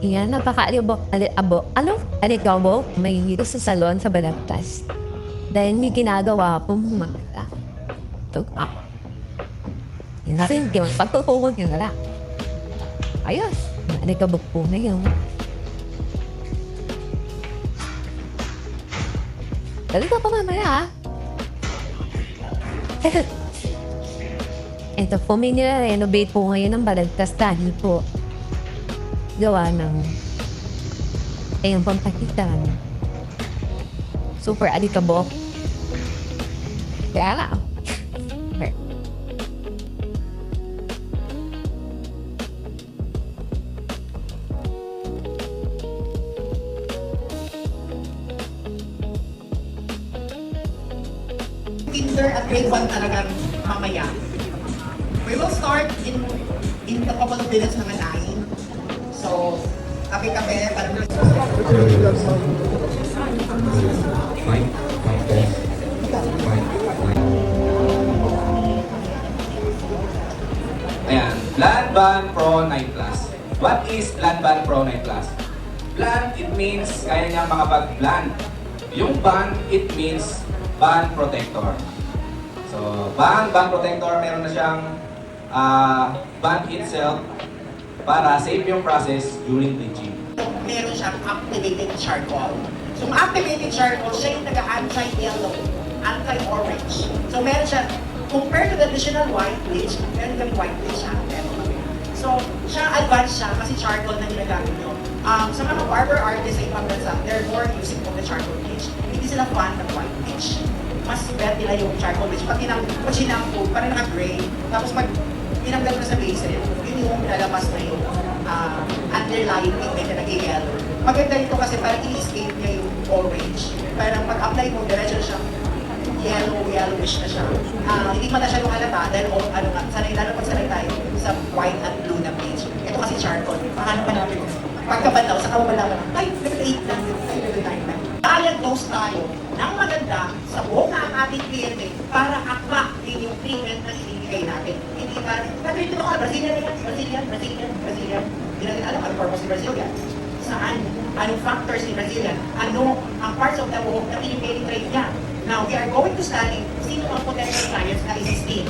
Yan, alikabo, may hito sa salon sa Balagtas. Dahil may ginagawa pong magkala. Tug ako. Yan natin, pagtutukod nyo na lang. Ayos, alikabo po na yun. Dali ka pa mamaya, ha? Ito po, may nire-renovate po ngayon ng Balagtas dahil po gawa ng ayun pong pakitan. Super alikabok. Kaya lang. Okay. Kinder at grade 1 talagang mamaya. We will start in a couple of minutes naman 9. So, kape-kape para Ayan, Blood Bond Pro Night Plus. What is Blood Bond Pro Night Plus? Blunt, it means kaya niya makapag-blunt. Yung bond, it means bond protector. So, bond protector, meron na siyang bond itself para safe yung process during bleaching. meron siyang activated charcoal. So, activated charcoal, siya yung nag-anti-yellow, anti-orange. So, meron siya, compared to the traditional white bleach, meron kami white bleach natin. So, siya advanced siya kasi charcoal na ginagamit nyo. Sa mga barber artists sa ibang bansa, they're more using of the charcoal bleach. Hindi sila fan ng white bleach. Mas bet nila yung charcoal bleach. Pag sinampo, parang naka-gray, tapos pag pinanggal mo sa basin, yun yung lalabas na yung underlying pigment na nag-yellow. Maganda ito kasi parang i-escape niya yung orange. Parang pag-apply mo, diretso siya yellowish na siya. Hindi man na siya yung halata dahil lalo pag sanay tayo sa white at blue na bleach. Ito kasi charcoal. Paano pa namin pagkabalaw, sa kababalaw ay, level 8 lang, ay, level 9 lang. Diagnose tayo ng maganda sa buhok na ang ating kliyente para akma din yung treatment na ibibigay natin. Hindi ba, nag-treatment ako, Brazilian. Hindi natin alam ano purpose ni Brazilian. Saan? Anong factors ni Brazilian? Ano ang parts of the buhok na pinipenetrate niya? Now, we are going to study sino ang potential clients na i-sustain.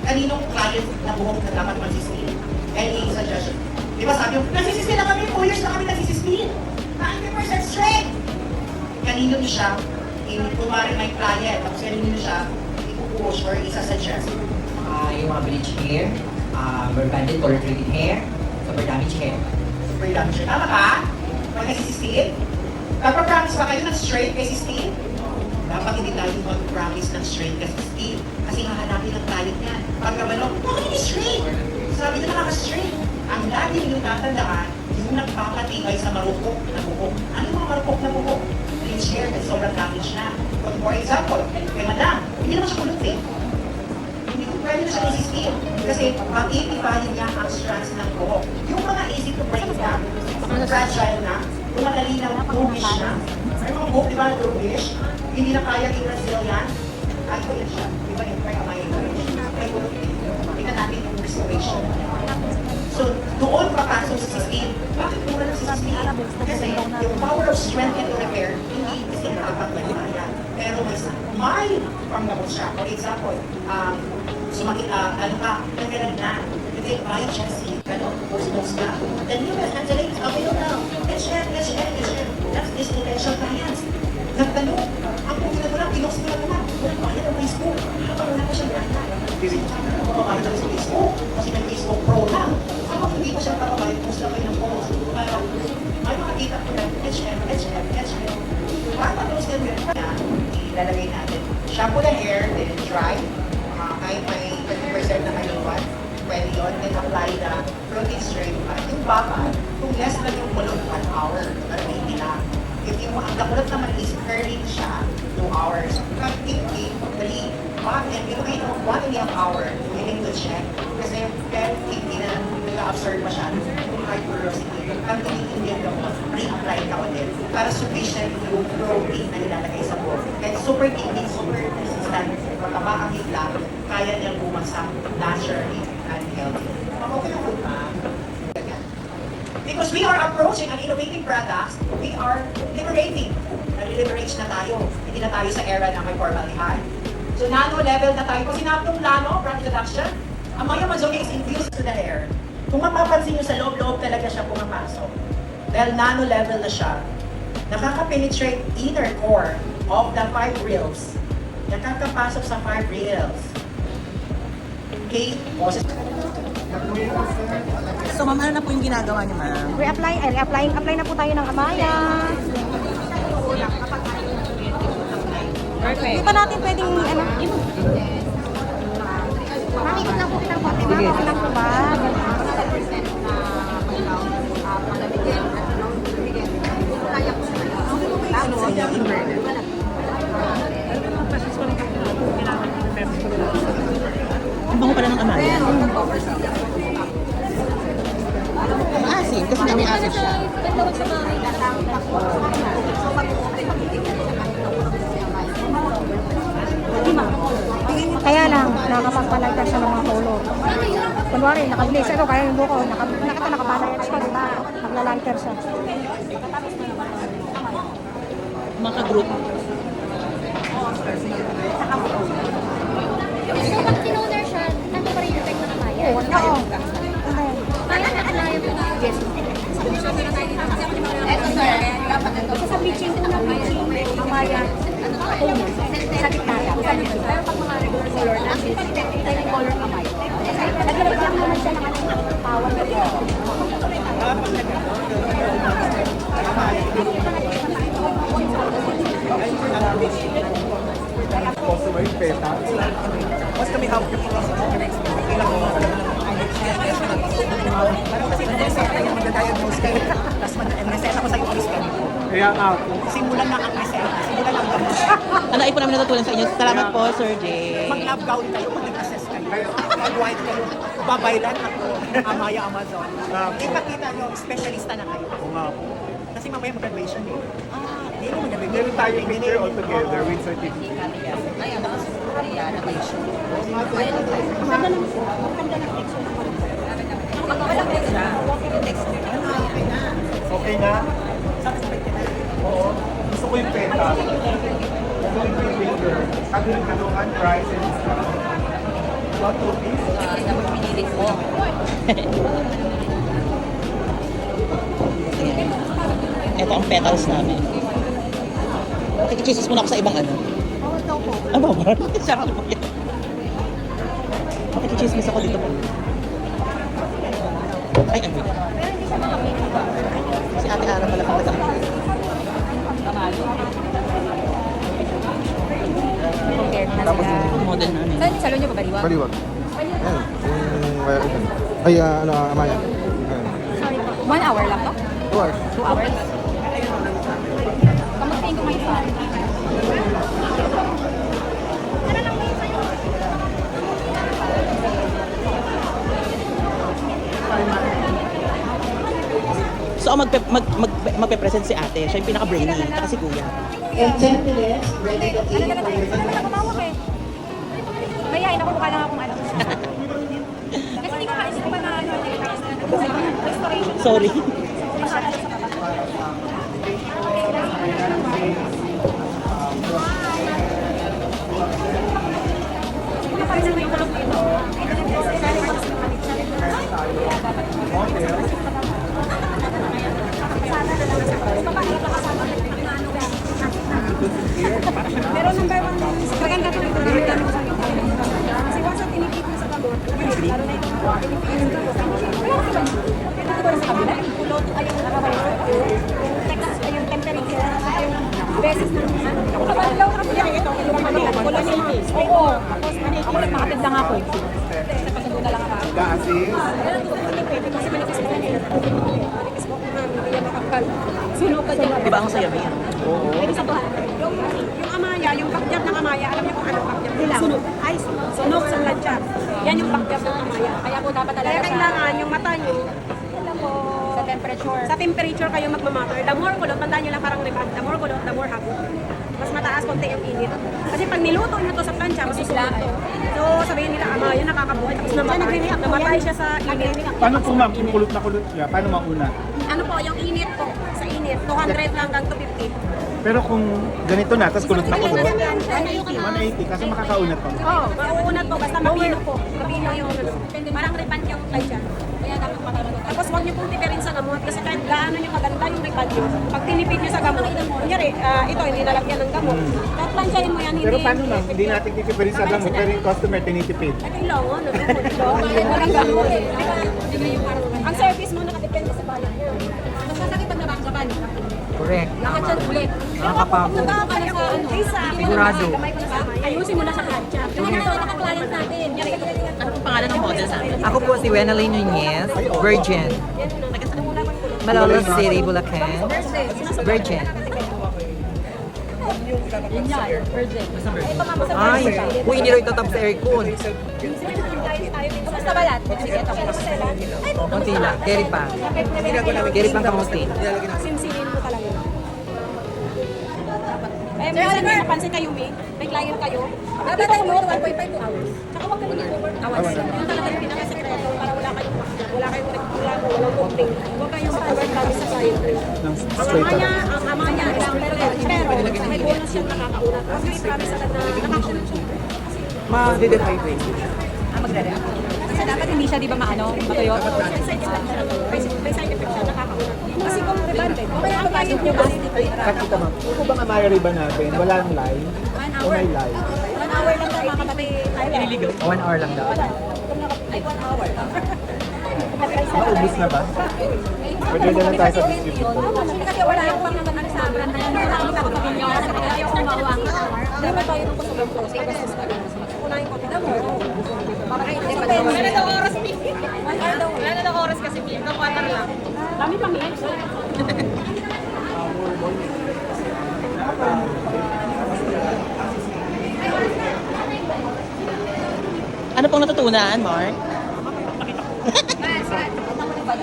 Kaninong client na buhok na dapat mag-sustain? Any suggestion? Di ba sabi yung, nagsisistain na kami, 2 years na kami nagsisistain. 90% straight! Kanino niyo siya, kumari may client, tapos kanino niyo siya, ipupush or isa-suggest. Yung mga bleach hair, banded color treated hair, super damage hair. Super damage hair. Tama ka? Pag nagsisistain? Kapag-promise ba kayo ng straight kay sistine? Dapat hindi tayo mag-promise ng straight kay sistine. Kasi hahanapin ng client niya. Pagkabalo, bakit hindi straight? Sabi na nakaka-straight. Ang lagi ninyong tatandaan, yung nagpapatibay sa marupok na buhok. Ano yung mga marupok na buhok? Bleach hair kasi sobrang damage na. For example, kay madam, hindi naman siya kulot eh. Hindi ko pwede na siya resistin. Kasi pag-iibahin niya ang strands ng buhok. Yung mga easy to break down, mga fragile na, yung madali na doomish na. May mga buhok, di ba na doomish? Hindi na kaya yung Brazilian. Ay, ko yan siya. Di ba yung may may kulot eh. Tingnan natin yung restoration. So, doon papasok sa sistine. Bakit mura ng sistine? Kasi yung power of strength and repair, hindi kasi nakapagmalaya. Pero may panggamot siya. For example, nagalag na. Hindi, bayad siya si, post-post na. Then you guys, Angelina, okay now. Let's share. That's this potential clients. Nagtanong, ang pumunta ko lang, pinost ko lang naman. Walang bayad ang Facebook. Kapag wala pa siyang bayad. Kapag sa Facebook, kasi may Facebook Pro lang. Kapag hindi pa siya kapabayad, post lang kayo ng post. Para may makakita ko lang, HM. Tapos ganyan, ilalagay natin. Shampoo the hair, then dry. Kahit may 20% na kaliwan, pwede yun. Then apply the protein straight line. Yung bakal, kung less na yung kulot, 1 hour, pero hindi lang. If yung ang kulot naman is curling siya, 2 hours. Pag 50, 3, and you wait 1.5 hour, willing to check. Kasi 10, 50 na nag-absorb masyado yung high porosity. Ang tinitindihan mo, re-apply ka ulit para sufficient yung protein na nilalagay sa buhok. Kahit super thinning, super resistant, mataba ang higla, kaya niyang bumagsak naturally and healthy. Okay na po ba? Because we are approaching an innovative products, we are liberating. Nare-liberate na tayo. Hindi na tayo sa era na may formaldehyde. So nano level na tayo. Kung sinabi ng nano, brand introduction, ang Maya Mazonia is infused to the hair. Kung mapapansin nyo sa loob-loob talaga siya pumapasok. Dahil nano level na siya, nakaka-penetrate inner core of the fibrils. Nakakapasok sa fibrils. Okay? Boses. So ma'am, ano na po yung ginagawa niyo ma'am? Apply na po tayo ng Amaya. Perfect. Di ba natin pwedeng, makikita lang po kitang konti. Sige. Okay lang po ba? Ang bango pala ng Amaya. Maasim, kasi may asim siya. Kaya lang, nakapagpalagta siya ng mga color. Kunwari, naka-blaze ito, kaya yung buko, nakapalayas ka, diba? Nagla-lighter siya. Mga group. So, pag tinoner siya, ano pa rin yung effect ng Amaya? Oo. Parang na-apply mo. Yes. Eto, sir. Dapat ito. Sa bleaching, Amaya, sa gitna. Pero pag mga regular color na, yung color Amaya. Naglabas lang naman siya ng power na ito. Also may peta. Mas kami hawak yung kailangan mo parang kasi mag-diagnose kayo. Tapos mag-reseta ko sa iyo please kayo. Kaya ako. Simulan lang ang reseta. Simulan lang gamot. Ano ay po namin natutunan sa inyo? Salamat po, Sir Jay. Mag-lab gown kayo, mag-assess kayo. Mag-white kayo. Babaylan ako. Amaya Amazon. Ipakita nyo, specialista na kayo. Oo nga po. Kasi mamaya mag-graduation eh. Hindi mo mag-graduation. Meron tayo picture all together with certificate. Okay na? Oo. Gusto ko yung peta. Gusto ko yung picture. Sabi ng tanungan, price and discount. What to this? Ito ang petals namin. Makikichismis muna ako sa ibang ano. Ano ba? Sarap mo yan. Makikichismis ako dito po. Ay, ano yun? Si Ate Ara pala pang nasa. Compared na Tapos sila. Model namin. Saan salon niyo ba baliwag? Baliwag. Ayan. Ay, ano, Amaya. Ayan. 1 hour lang to? 2 hours. 2 hours? Kamustahin ko ngayon sa So, ang magpe-present si ate. Siya yung pinaka-brainy. Kasi kuya. In 10 minutes, ready to eat. Ano na kumawak eh? Mayayain ako mukha lang akong ano. Kasi hindi ko kaisip pa na ano. Restoration. Sorry. Pero number 1, maganda ito dito namin kami sa ito. Kasi once na tinipid mo sa gamot, lalo na ito, tinipid mo sa kabila, yung kulot, ay yung nakabalik, yung temperature, yung beses ng ano. Kapalaw ka pala ito, yung kulot niya. Oo, tapos makatid lang ako. Napasado na lang ako. Gaasin. Pero ito kasi pwede kasi manipis ko na nila. Manipis ko na, hindi yan makakal. Sunog ka dyan. Di ba ang saya yan? Pwede sa bahay. Yung Amaya, yung backjab ng Amaya, alam niyo kung anong backjab nila? Sunog. Ay, sunog sa lanchar. Yan yung backjab ng Amaya. Kaya po dapat talaga kailangan yung mata niyo, alam mo, sa temperature. Sa temperature kayo magmamatter. The more kulot, tandaan niyo lang parang riband. The more kulot, the more habo. Mas mataas konti yung init. Kasi pag niluto niyo to sa plancha, masusunog to. So, sabihin nila, Amaya nakakabuhay. Tapos namatay siya sa init. Paano po ma'am, kung kulot na kulot siya, paano mauna? Ano po, yung init po, sa init, 200 lang hanggang 250. Pero kung ganito na, tapos kulot na ko, 180. 180 kasi makakaunat pa. Oo, mauunat po, basta mabino po. Mabino yung ano. Parang repant yung tansya. Kaya dapat makalagot. Tapos huwag niyo pong tipirin sa gamot kasi kahit gaano niyo kaganda yung repant niyo. Pag tinipid niyo sa gamot, kunyari, ito hindi nalagyan ng gamot. Kahit plansyahin mo yan, hindi. Pero paano ma'am, hindi natin titipirin sa gamot, pero yung customer tinitipid. Ay, kailangan, walang gamot. Ang service mo nakadepende sa bayan niya. Mas masakit pag nabaksakan. Correct. Lakad siya ulit. Nakakapagod. Nagkakaya ko. Kaysa, Sigurado. kamay ko na sa kamay. Ayusin mo na sa plancha. Yung mga natin. Ano pong pangalan ng model sa amin? Ako po si Wenaline Nunez, Virgin. Malolos City, Bulacan. Virgin. Ay, uy, hindi rin tatap sa aircon. Basta balat. Sige, ito. Konti lang, carry pa. Carry pang kamuti. Simsilin mo talaga. Eh, minsan may napansin kayo, may client kayo. Nakita mo, 1.5 hours. Saka huwag kayo mag-over hours. Yun talaga yung pinaka-sekreto para wala kayong reklamo, walang complaint. Huwag kayong over-promise sa client. Ang ama niya, pero may bonus siyang nakakaunat. Huwag kayo i-promise agad na nakakaunat siya. Ma-dehydrate. Kasi dapat hindi siya, di ba, matuyo? May side effect siya, nakakaunat. Kasi kung rebanded, kaya ang client niyo kasi Kakita ma'am, kung bang Amaya riba natin, walang live, o may live. 1 hour lang tayo mga kapatid. 1 hour lang daw. Ay, 1 hour. Maubos na ba? Pwede na lang tayo sa distributor. Kasi wala yung pang naman sa amin. Ayaw kong mawa. Dapat tayo ng kusulang ko. Sige, basta sa akin. Kunahin ko. Tignan mo. Baka hindi pa daw. Wala na oras, Piki. Wala na oras kasi, Piki. Ikaw 4 lang. Dami pa, Piki. Ano pong natutunan, Mark?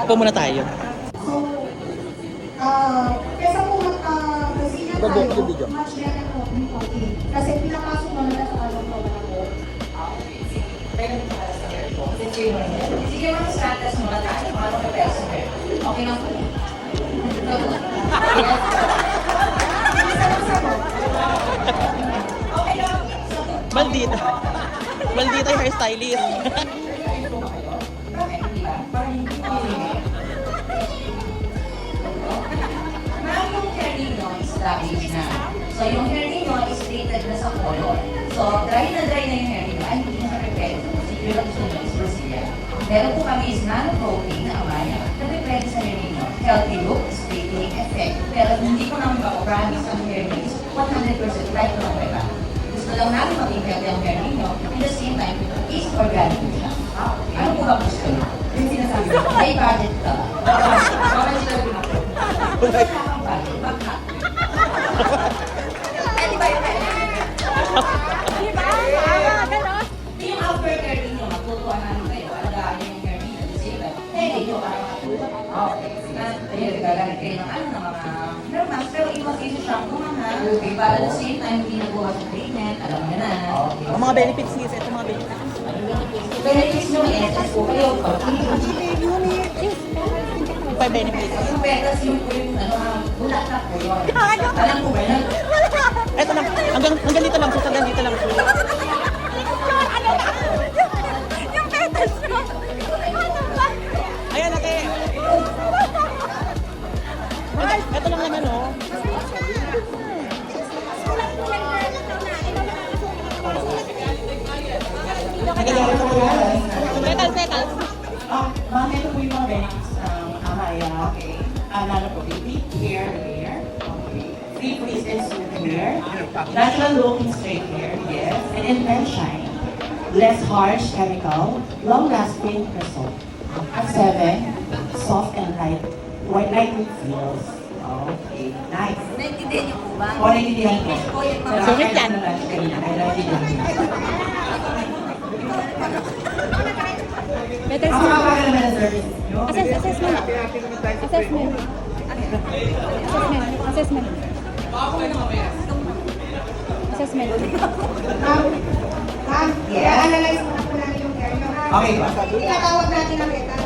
Upo muna tayo. Kesa po mag-kusina tayo, much better po yung coffee. Kasi pinapasok mo na sa kalong program ko. Sige mo sa stratas mo na tayo. Ano ka peso? Okay lang po. Maldita. Maldita yung hairstylist. Ma'am, yung hair ninyo is damaged na. So, yung hair ninyo is treated na sa color. So, dry na yung hair ninyo. Ay, hindi na repair. So, yung lang gusto nyo is Brazilian. Meron po kami is nano-protein na amaya na pwede sa hair ninyo. Healthy look, straightening effect. Pero hindi ko naman makapromise ang hair ninyo is 100% right ko lang pwede. Gusto lang namin maging healthy ang hair ninyo. In the same time, is organic siya. Ano po ba gusto nyo? Yung sinasabi ko, may budget ka. Bakit sila pinapos? Wala kang budget, baka. Pwede ba yun? Yung after care ninyo, matutuan namin kayo. Alagaan nyo yung hair ninyo. Pwede nyo para matutuan. Okay. Ayun, gagamit kayo ng ano, ng mga normal. Pero iwan kayo sa shampoo mga. Okay, para at the same time, hindi nagawa sa treatment. Alam nyo na. Ang mga benefits niya, ito mga benefits. Benefits nyo, SS po kayo. Pa benefits. Yung petas, yung bulat na po yun. Alam ko ba yun? Ito lang. Hanggang dito lang. Hanggang dito lang. Yung petals mo. Ayan, ate. Ito lang naman, oh. Petals. Ma'am, ito po yung mga benefits ng Amaya. Okay. Lalo po, deep hair. Okay. Free freeze and smooth hair. Natural looking straight hair, yes. And intense shine. Less harsh chemical. Long-lasting result. At 7, soft and light. Lightweight feels. Okay. Nice. Naintindihan niyo po ba? O, naiintindihan ko. Sungit yan. Ako kapag naman ang service nyo. Assessment. I-analyze mo na po namin yung hair nyo. Okay ba? Tinatawag natin ang beta.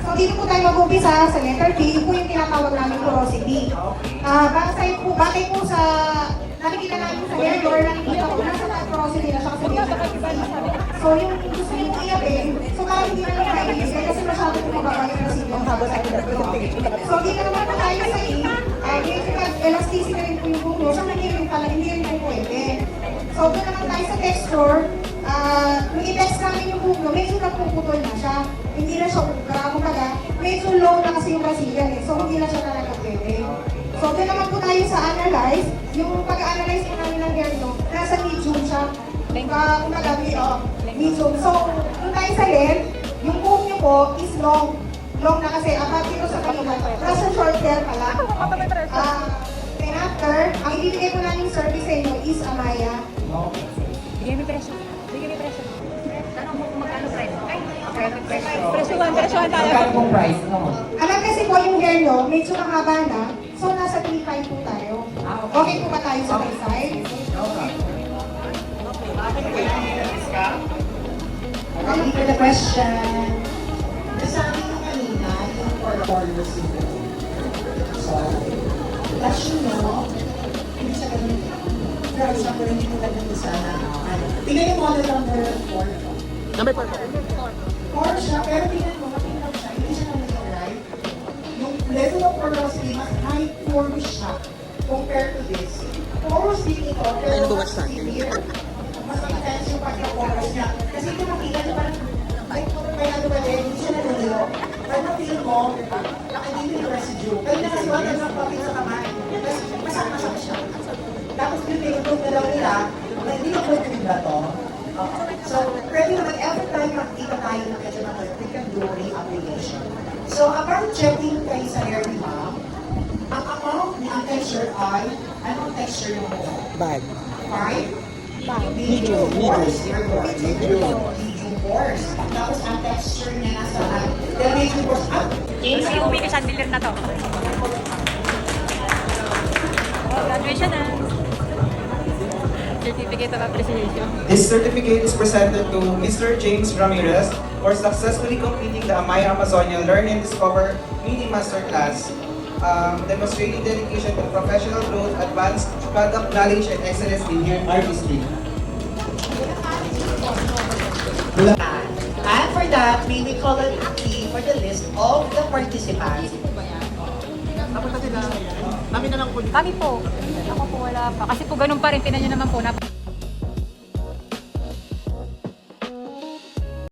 So, dito po tayo mag-umpisa sa letter B, yun po yung tinatawag namin porosity. Batay po sa nakikita namin sa hair or nakikita ko, nasa tayo porosity na siya kasi so yung gusto nyo iapin, so parang hindi naman kaibigay kasi masyado po mababa yung resilyo habang sa so dito naman po tayo sa E, medyo elasticity rin po yung bulo, so hindi rin po pwede. So doon naman tayo sa texture, nung i-text namin yung bulo, medyo napuputol na siya. Hindi na siya ukra, kumbaga, medyo low na kasi yung Brazilian so hindi na siya talaga pwede. So doon naman po tayo sa analyze, yung pag-analyze po namin ng hair nyo, nasa medium siya. Kumbaga, medium. So, doon tayo sa length, yung buhok nyo po is long. Long na kasi, about dito sa kanila, nasa short hair pala. Then after, ang ibibigay po namin service sa inyo is Amaya. Bigyan mo presyo. Tanong mo kung magkano presyo. Presyo tayo. Magkano pong price, no? Alam kasi po yung hair nyo, medyo mahaba na, so nasa 3.5 po tayo. Okay po ba tayo sa may side? Ready for the question? Nasabi ko kanina, yung for so, as you know, hindi siya ganun. Pero siya po rin yung ganun sa tingnan yung model number 4. Number 4 po. 4 siya, pero tingnan mo, matingnan siya, hindi siya naman right. Yung level of porosity, mas high pore siya compared to this. Porosity ito, pero mas severe. Mas intense yung pagka-porous niya. Kasi ito makita niyo parang, may ano ba din, hindi siya nanunilo. Pero na-feel mo, nakikita yung residue. Pero nakasiwatan ng papel sa kamay. Tapos masak-masak siya. Tapos yung pinag-prove na lang nila, na hindi ko prove na to. So, pwede naman every time makikita tayo ng medyo na we can do reapplication. So, upon checking kayo sa hair ni ma'am, ang amount ni ang texture ay, anong texture yung buhok? Bag. 5? Medium coarse. Medium coarse. Tapos ang texture niya nasa medium coarse. James, yung uwi ka chandelier na to. Graduation na. Certificate of Appreciation. This certificate is presented to Mr. James Ramirez for successfully completing the Amaya Amazonia Learn and Discover Mini Masterclass, demonstrating dedication to professional growth, advanced product knowledge, and excellence in hair artistry. And for that, may we call an key for the list of the participants. Kami po. Ako po wala pa. Kasi po ganun pa rin, tinan nyo naman po na